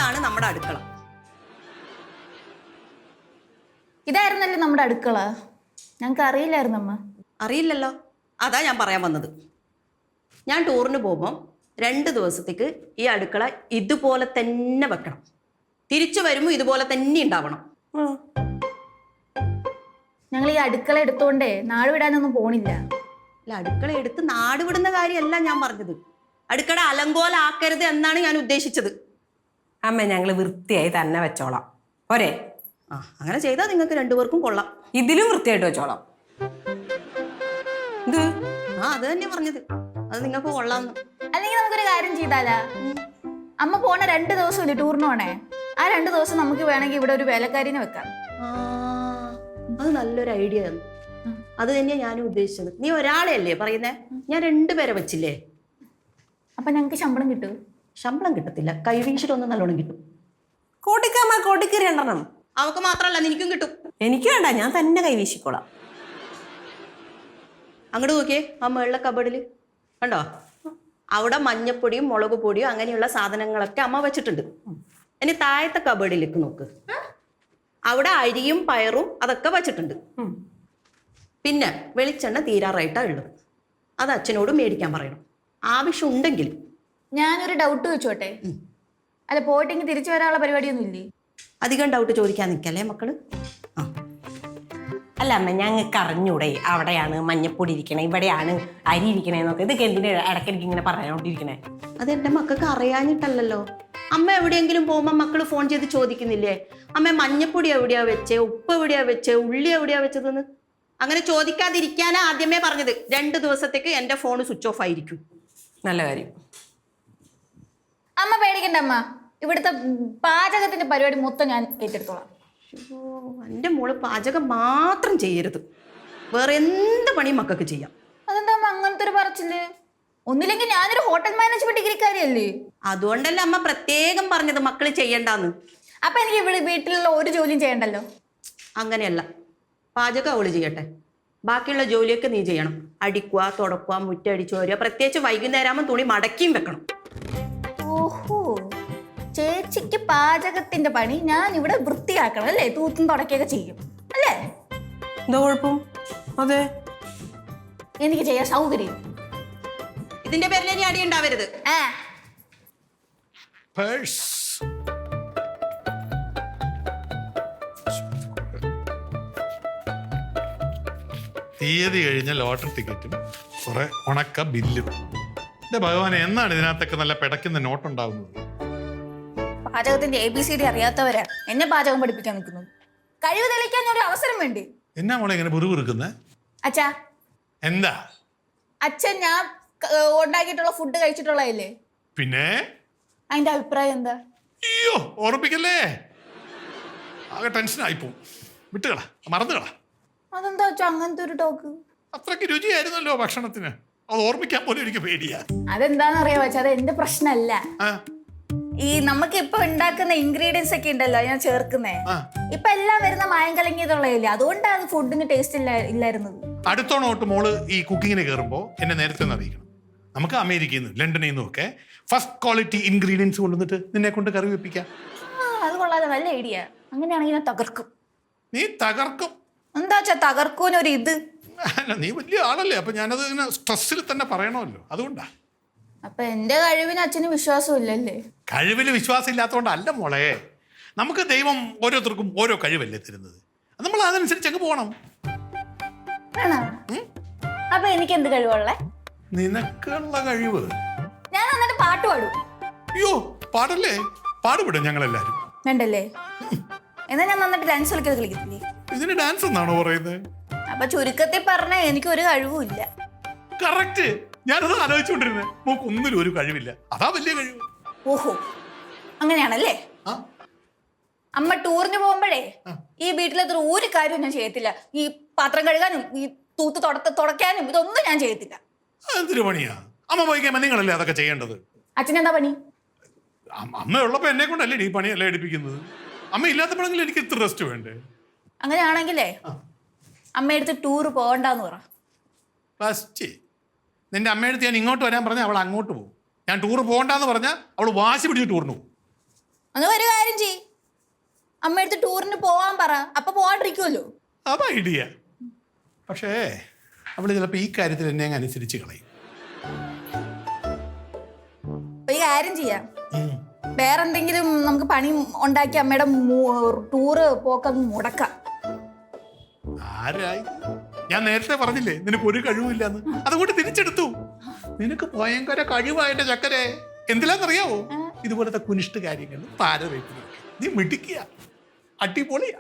ഇതാണ് നമ്മുടെ അടുക്കള. ഇതായിരുന്നല്ലേ നമ്മുടെ അടുക്കള? ഞങ്ങൾക്ക് അറിയില്ലായിരുന്നു അമ്മ. അറിയില്ലല്ലോ, അതാ ഞാൻ പറയാൻ വന്നത്. ഞാൻ ടൂറിന് പോകുമ്പം 2 ദിവസത്തേക്ക് ഈ അടുക്കള ഇതുപോലെ തന്നെ വെക്കണം. തിരിച്ചു വരുമ്പോൾ ഇതുപോലെ തന്നെ ഉണ്ടാവണം. ഞങ്ങൾ ഈ അടുക്കള എടുത്തോണ്ടേ നാട് വിടാനൊന്നും പോണില്ല. അല്ല, അടുക്കള എടുത്ത് നാട് വിടുന്ന കാര്യമല്ല ഞാൻ പറഞ്ഞത്. അടുക്കള അലങ്കോലാക്കരുത് എന്നാണ് ഞാൻ ഉദ്ദേശിച്ചത്. അമ്മ ഞങ്ങൾ വൃത്തിയായി തന്നെ വെച്ചോളാം, പോരെ? അങ്ങനെ ചെയ്താൽ നിങ്ങൾക്ക് 2 പേർക്കും കൊള്ളാം. ഇതിലും വൃത്തിയായിട്ട് വെച്ചോളാം. ഇത് അത് തന്നെ പറഞ്ഞത്, അത് നിങ്ങൾക്ക് കൊള്ളാന്ന്. അല്ലെങ്കിൽ നമുക്കൊരു കാര്യം ചെയ്താലാ? അമ്മ പോണ 2 ദിവസം ഇല്ലേ ടൂറിന് പോണേ, ആ 2 ദിവസം നമുക്ക് വേണമെങ്കിൽ ഇവിടെ ഒരു വേലക്കാരിനെ വെക്കാം. അത് നല്ലൊരു ഐഡിയ ആണ്. അത് തന്നെയാ ഞാനും ഉദ്ദേശിച്ചത്. നീ ഒരാളെ അല്ലേ പറയുന്നേ, ഞാൻ 2 പേരെ വെച്ചില്ലേ. അപ്പൊ ഞങ്ങൾക്ക് ശമ്പളം കിട്ടും? ശമ്പളം കിട്ടത്തില്ല, കൈവീശിട്ടൊന്നും നല്ലോണം കിട്ടും. കോട്ടിക്കമ്മ കോട്ടിക്ക് 2 അവക്ക് മാത്രല്ല നിനക്കും കിട്ടും. എനിക്ക് വേണ്ട, ഞാൻ തന്നെ കൈവീശിക്കോളാം. അങ്ങോട്ട് നോക്കിയേ, ആ മുകളിലെ കബഡിൽ കണ്ടോ, അവിടെ മഞ്ഞപ്പൊടിയും മുളക് പൊടിയും അങ്ങനെയുള്ള സാധനങ്ങളൊക്കെ അമ്മ വെച്ചിട്ടുണ്ട്. ഇനി താഴത്തെ കബഡിലേക്ക് നോക്ക്, അവിടെ അരിയും പയറും അതൊക്കെ വെച്ചിട്ടുണ്ട്. പിന്നെ വെളിച്ചെണ്ണ തീരാറായിട്ടാ ഉള്ളത്. അത് അച്ഛനോട് മേടിക്കാൻ പറയണം, ആവശ്യം ഉണ്ടെങ്കിൽ. ഞാനൊരു ഡൗട്ട് വെച്ചോട്ടെ? അല്ല, പോയിട്ടെങ്കിൽ തിരിച്ചു വരാനുള്ള പരിപാടിയൊന്നും ഇല്ലേ? അധികം ഡൗട്ട് ചോദിക്കാൻ നിൽക്കല്ലേ മക്കള്. അല്ല അമ്മ, ഞങ്ങൾക്ക് അറിഞ്ഞൂടെ അവിടെയാണ് മഞ്ഞപ്പൊടി ഇരിക്കണേ, ഇവിടെയാണ് അരി ഇരിക്കണേന്നൊക്കെ. ഇതൊക്കെ എന്തിനാ ഇടയ്ക്കിടയ്ക്ക് ഇങ്ങനെ പറഞ്ഞോണ്ടിരിക്കണേ? അതെന്റെ മക്കൾക്ക് അറിയാഞ്ഞിട്ടല്ലോ. അമ്മ എവിടെയെങ്കിലും പോകുമ്പോൾ മക്കള് ഫോൺ ചെയ്ത് ചോദിക്കുന്നില്ലേ, അമ്മ മഞ്ഞപ്പൊടി എവിടെയാ വെച്ചേ, ഉപ്പ് എവിടെയാ വെച്ചേ, ഉള്ളി എവിടെയാ വെച്ചതെന്ന്? അങ്ങനെ ചോദിക്കാതിരിക്കാനാ ആദ്യമേ പറഞ്ഞത്. 2 ദിവസത്തേക്ക് എന്റെ ഫോൺ സ്വിച്ച് ഓഫ് ആയിരിക്കും. നല്ല കാര്യം. അമ്മ പേടിക്കണ്ട അമ്മ, ഇവിടുത്തെ പാചകത്തിന്റെ പരിപാടി മൊത്തം ഞാൻ ഏറ്റെടുത്തോളാം. എന്റെ മോള് പാചകം മാത്രം ചെയ്യരുത്, വേറെ എന്ത് പണിയും മക്കൾക്ക് ചെയ്യാം. അതെന്താ അമ്മ അങ്ങനത്തെ ഒരു പറച്ചില്? ഒന്നില്ലെങ്കിൽ ഞാനൊരു ഹോട്ടൽ മാനേജ്മെന്റ് ഡിഗ്രിക്കാരിയല്ലേ. അതുകൊണ്ടല്ല അമ്മ പ്രത്യേകം പറഞ്ഞത് മക്കള് ചെയ്യണ്ടാന്ന്. അപ്പൊ എനിക്ക് ഇവിടെ വീട്ടിലുള്ള ഒരു ജോലിയും ചെയ്യണ്ടല്ലോ? അങ്ങനെയല്ല, പാചകം അവള് ചെയ്യട്ടെ, ബാക്കിയുള്ള ജോലിയൊക്കെ നീ ചെയ്യണം. അടിക്കുക, തുടക്കുക, മുറ്റടിച്ചു വരിക. പ്രത്യേകിച്ച് വൈകുന്നേരം തുണി മടക്കിയും വെക്കണം. ഓഹോ, ചേച്ചിക്ക് പാചകത്തിന്റെ പണി, ഞാൻ ഇവിടെ വൃത്തിയാക്കണം അല്ലേ? തൂത്തും തുടക്കുകയൊക്കെ ചെയ്യും അല്ലേ? എന്താ കുഴപ്പം? അതെ, എനിക്ക് ചെയ്യാൻ സൗകര്യം. ഇതിന്റെ പേരിൽ ഇനി അടി ഉണ്ടാവരുത്. തീയതി കഴിഞ്ഞ ലോട്ടറി ടിക്കറ്റും കുറെ ഉണക്ക ബില്ലും. എന്റെ ഭഗവാനെ, എന്നാണ് ഇതിനകത്തൊക്കെ നല്ല പിടയ്ക്കുന്ന നോട്ടുണ്ടാവുന്നത്? പാചകത്തിന്റെ ABCD അറിയാത്തവരാ എന്നെ പാചകം പഠിപ്പിക്കാൻ നിൽക്കുന്നത്. കഴിവ് തെളിയിക്കാൻ ഒരു അവസരം വേണ്ടി. എന്നാ മോളെ ഇങ്ങനെ ബുറുബുറുക്കുന്നേ? അച്ഛാ, എന്താ അച്ഛൻ ഞാൻ ഉണ്ടാക്കിയിട്ടുള്ള ഫുഡ് കഴിച്ചിട്ടുള്ളതല്ലേ? പിന്നെ അതിന്റെ അഭിപ്രായം എന്താ? അയ്യോ, ഓർമ്മിപ്പിക്കല്ലേ, ആകെ ടെൻഷൻ ആയിപ്പോ. വിട്ടുകള, മറന്നുകള. അതെന്താ അച്ഛാ അങ്ങനത്തെ ഒരു ടോക്ക്? അത്രയ്ക്ക് രുചിയായിരുന്നല്ലോ ഭക്ഷണത്തിന്, അത് ഓർമ്മിക്കാൻ പോലും എനിക്ക് പേടിയാ. അതെന്താന്ന് അറിയാമോ അച്ഛാ? അത് എന്റെ പ്രശ്നമല്ല. ഈ നമുക്ക് ഇപ്പൊ ഉണ്ടാക്കുന്ന ഇൻഗ്രീഡിയൻസ് ഒക്കെ ഉണ്ടല്ലോ ഞാൻ ചേർക്കുന്നേ, ഇപ്പൊ എല്ലാം വരുന്ന മായം കലങ്ങിയതുള്ളതല്ലേ, അതുകൊണ്ടാണ് ഫുഡിന് ടേസ്റ്റ് ഇല്ലായിരുന്നത്. അടുത്തോണോട്ട് മോള് ഈ കുക്കിങ്ങിന് കയറുമ്പോ എന്നെ നേരത്തെ ഒന്ന് അറിയിക്കണം. നമുക്ക് അമേരിക്കയിൽ നിന്ന് ലണ്ടനിൽ നിന്നും ഒക്കെ ഫസ്റ്റ് ക്വാളിറ്റി ഇൻഗ്രീഡിയൻസ് കൊണ്ടുവന്നിട്ട് നിന്നെ കൊണ്ട് കറി വെപ്പിക്കാം. അത് കൊള്ളാതെ, നല്ല ഐഡിയ. അങ്ങനെയാണെങ്കിൽ ഞാൻ തകർക്കും. നീ തകർക്കും? എന്താ വെച്ചാ തകർക്കൂനൊരു ഇത്? നീ വലിയ ആളല്ലേ, അപ്പൊ ഞാനത് ഇങ്ങനെ സ്ട്രെസ്സിൽ തന്നെ പറയണമല്ലോ, അതുകൊണ്ടാ. അപ്പൊ എന്റെ കഴിവിന് അച്ഛന് വിശ്വാസം ഇല്ലല്ലേ? കഴിവിൽ വിശ്വാസം ഇല്ലാത്തതുകൊണ്ടല്ല മോളെ, നമുക്ക് ദൈവം ഓരോരുത്തർക്കും ഓരോ കഴിവല്ലേ തരുന്നത്, നമ്മൾ അതനുസരിച്ച് അങ്ങ് പോകണം. ആണോ? അപ്പൊ എനിക്ക് എന്ത് കഴിവുള്ളേ? നിനക്കുള്ള കഴിവ് ഞാൻ നന്നായിട്ട് പാട്ട് പാടും. അയ്യോ, പാടല്ലേ, പാടുപെടും ഞങ്ങളെല്ലാരും. വേണ്ടല്ലേ? എന്നാ ഞാൻ നന്നായിട്ട് ഡാൻസ് കളിക്കത്തില്ലേ? ഇതിന് ഡാൻസ് എന്നാണോ പറയുന്നത്? അപ്പൊ ചുരുക്കത്തിൽ പറഞ്ഞ എനിക്ക് ഒരു കഴിവും ഇല്ല. കറക്റ്റ്, ഞാനത് ആലോചിച്ചുകൊണ്ടിരുന്നേ. നമുക്ക് ഒന്നിലും ഒരു കഴിവില്ല, അതാ വലിയ കഴിവ്. ഓഹോ, അങ്ങനെയാണല്ലേ? അമ്മ ടൂറിന് പോകുമ്പോഴേ ഈ വീട്ടിലത്ര ഒരു കാര്യവും ഞാൻ ചെയ്യത്തില്ല. ഈ പാത്രം കഴുകാനും ഈ തൂത്ത് തുടയ്ക്കാനും ഇതൊന്നും ഞാൻ ചെയ്യത്തില്ല. എന്തൊരു പണിയാ? അമ്മ പോയി കഴിയുമ്പോൾ നിങ്ങളല്ലേ അതൊക്കെ ചെയ്യേണ്ടത്. അച്ഛനെന്താ പണി? അമ്മ ഉള്ളപ്പോ എന്നെ കൊണ്ടല്ലേ ഈ പണിയല്ലേ എടുപ്പിക്കുന്നത്. അമ്മ ഇല്ലാത്തപ്പോഴെങ്കിലും എനിക്ക് ഇത്ര റെസ്റ്റ് വേണ്ടേ? അങ്ങനെയാണെങ്കിലേ അമ്മയെടുത്ത് ടൂറ് പോകണ്ടെന്ന് പറ. ഫസ്റ്റ് നിന്റെ അമ്മയെടുത്ത് ഞാൻ ഇങ്ങോട്ട് വരാൻ പറഞ്ഞാൽ അവൾ അങ്ങോട്ട് പോകും. ഞാൻ ടൂർ പോകണ്ടെന്ന് പറഞ്ഞാൽ അവൾ വാശി പിടിച്ച് ടൂറിന് പോകും. അങ്ങ് ഒരു കാര്യം ചെയ്, അമ്മ അടുത്ത് ടൂറിന് പോവാൻ പറ, അപ്പൊ പോവാണ്ടിരിക്കുമല്ലോ. അത് ഐഡിയ. പക്ഷേ അവള് ചിലപ്പോൾ ഈ കാര്യത്തിൽ എന്നെ അങ്ങ് അനുസരിച്ച് കളയും. അപ്പൊ ഈ കാര്യം ചെയ്യാം, വേറെ എന്തെങ്കിലും നമുക്ക് പണി ഉണ്ടാക്കി അമ്മയുടെ ടൂറ് പോക്കങ്ങ് മുടക്കാം. ആരായി? ഞാൻ നേരത്തെ പറഞ്ഞില്ലേ നിനക്ക് ഒരു കഴിവില്ലെന്ന്, അതുകൊണ്ട് തിരിച്ചെടുത്തു. നിനക്ക് ഭയങ്കര കഴിവായ ചക്കരെ. എന്തിലാന്നറിയാവോ? ഇതുപോലത്തെ കുനിഷ്ട് കാര്യങ്ങൾ പാരവയ്ക്കുന്നു. നീ മിടിക്കുക, അടിപൊളിയാ.